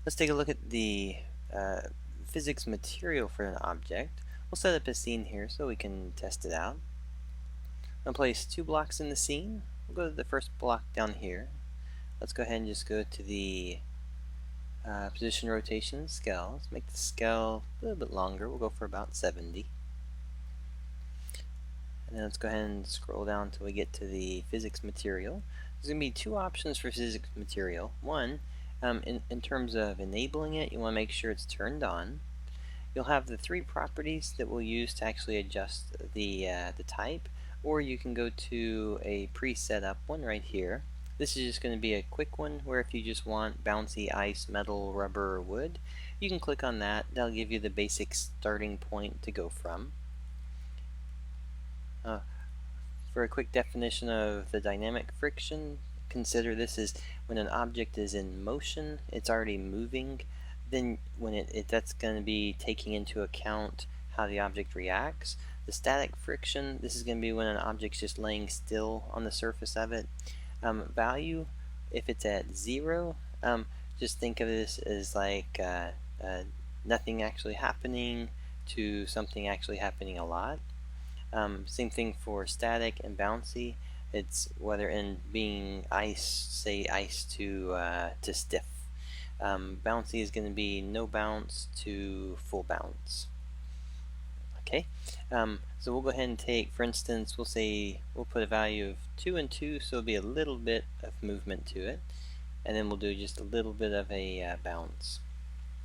Let's take a look at the uh, physics material for an object. We'll set up a scene here so we can test it out. I'll place two blocks in the scene. We'll go to the first block down here. Let's go ahead and just go to the position, rotation, scale. Let's make the scale a little bit longer. We'll go for about 70. And then let's go ahead and scroll down until we get to the physics material. There's going to be two options for physics material. One, in terms of enabling it, you want to make sure it's turned on. You'll have the three properties that we'll use to actually adjust the type, or you can go to a preset up one right here. This is just going to be a quick one where if you just want bouncy ice, metal, rubber, or wood, you can click on that. That'll give you the basic starting point to go from. For a quick definition of the dynamic friction, consider this as when an object is in motion, it's already moving. Then when that's going to be taking into account how the object reacts. The static friction, this is going to be when an object's just laying still on the surface of it. Value, if it's at 0, just think of this as like nothing actually happening to something actually happening a lot. Same thing for static and bouncy. It's whether in being ice, say ice to stiff. Bouncy is going to be no bounce to full bounce. Okay, so we'll go ahead and take, for instance, we'll put a value of 2 and 2, so it'll be a little bit of movement to it, and then we'll do just a little bit of a bounce.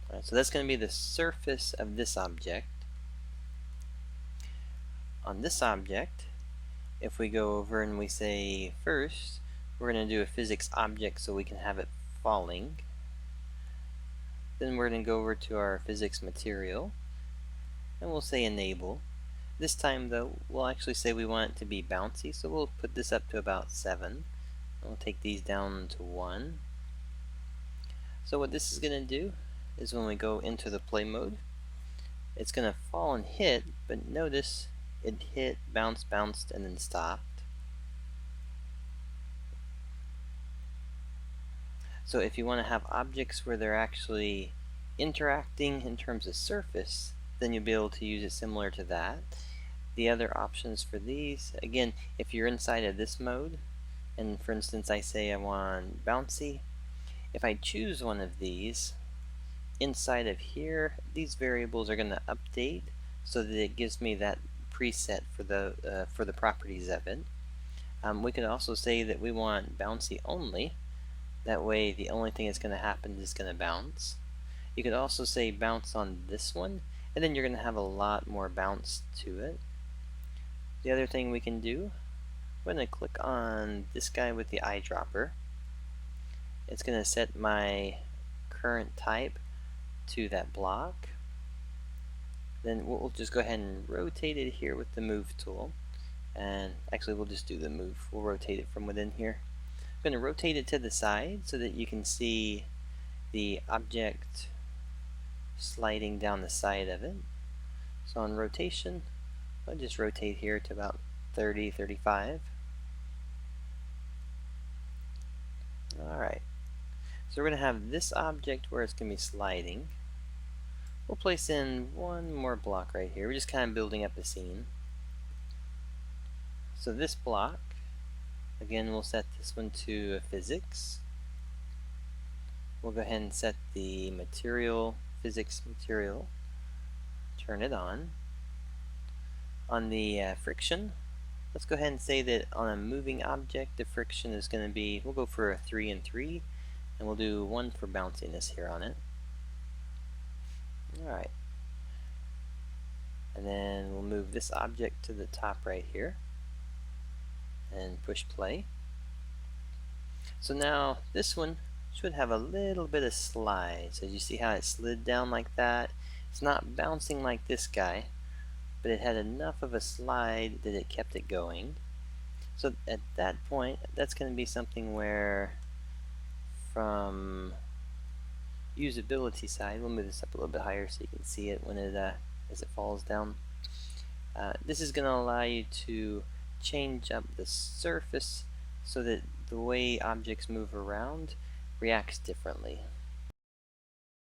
Alright, so that's going to be the surface of this object. On this object, if we go over and we say first, we're going to do a physics object so we can have it falling. Then we're going to go over to our physics material, and we'll say enable. This time though, we'll actually say we want it to be bouncy, so we'll put this up to about 7. We'll take these down to 1. So what this is going to do is when we go into the play mode, it's going to fall and hit, but notice it hit, bounced, and then stopped. So if you want to have objects where they're actually interacting in terms of surface, then you'll be able to use it similar to that. The other options for these, again, if you're inside of this mode, and for instance I say I want bouncy, if I choose one of these, inside of here, these variables are going to update so that it gives me that preset for the properties of it. We could also say that we want bouncy only. That way the only thing that's going to happen is going to bounce. You could also say bounce on this one, and then you're going to have a lot more bounce to it. The other thing we can do, I'm going to click on this guy with the eyedropper. It's going to set my current type to that block. Then we'll just go ahead and rotate it here with the move tool. And actually we'll just do the move. We'll rotate it from within here. I'm going to rotate it to the side so that you can see the object sliding down the side of it. So on rotation, I'll just rotate here to about 30, 35. Alright, so we're going to have this object where it's going to be sliding. We'll place in one more block right here. We're just kind of building up a scene. So this block, again, we'll set this one to physics. We'll go ahead and set the material, physics material, turn it on. On the friction, let's go ahead and say that on a moving object, the friction is going to be, we'll go for a 3 and 3, and we'll do 1 for bounciness here on it. Alright. And then we'll move this object to the top right here and push play. So now this one should have a little bit of slide. So you see how it slid down like that? It's not bouncing like this guy, but it had enough of a slide that it kept it going. So at that point, that's going to be something where from usability side, we'll move this up a little bit higher so you can see it when it as it falls down. This is going to allow you to change up the surface so that the way objects move around reacts differently.